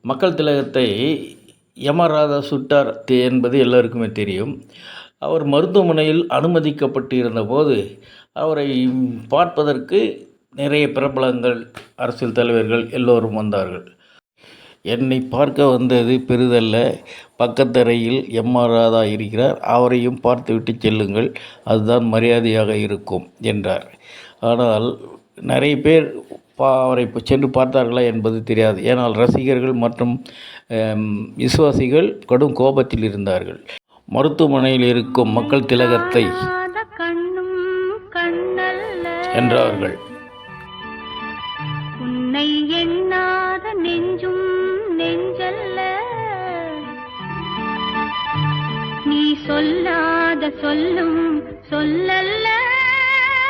மக்கள் திலகத்தை யமராஜா சுட்டார் என்பது எல்லோருக்குமே தெரியும். அவர் மருத்துவமனையில் அனுமதிக்கப்பட்டிருந்த போது அவரை பார்ப்பதற்கு நிறைய பிரபலங்கள், அரசியல் தலைவர்கள் எல்லோரும் வந்தார்கள். என்னை பார்க்க வந்தது பெரிதல்ல, பக்கத்தறையில் எம்.ஆர். ராதா இருக்கிறார், அவரையும் பார்த்துவிட்டு செல்லுங்கள், அதுதான் மரியாதையாக இருக்கும் என்றார். ஆனால் நிறைய பேர் அவரை சென்று பார்த்தார்களா என்பது தெரியாது. ஏனால் ரசிகர்கள் மற்றும் விசுவாசிகள் கடும் கோபத்தில் இருந்தார்கள். மருத்துவமனையில் இருக்கும் மக்கள் திலகத்தை என்றார்கள். உன்னை எண்ணாத நெஞ்சும் நெஞ்சல்ல, நீ சொல்லாத சொல்லும் சொல்லல்ல.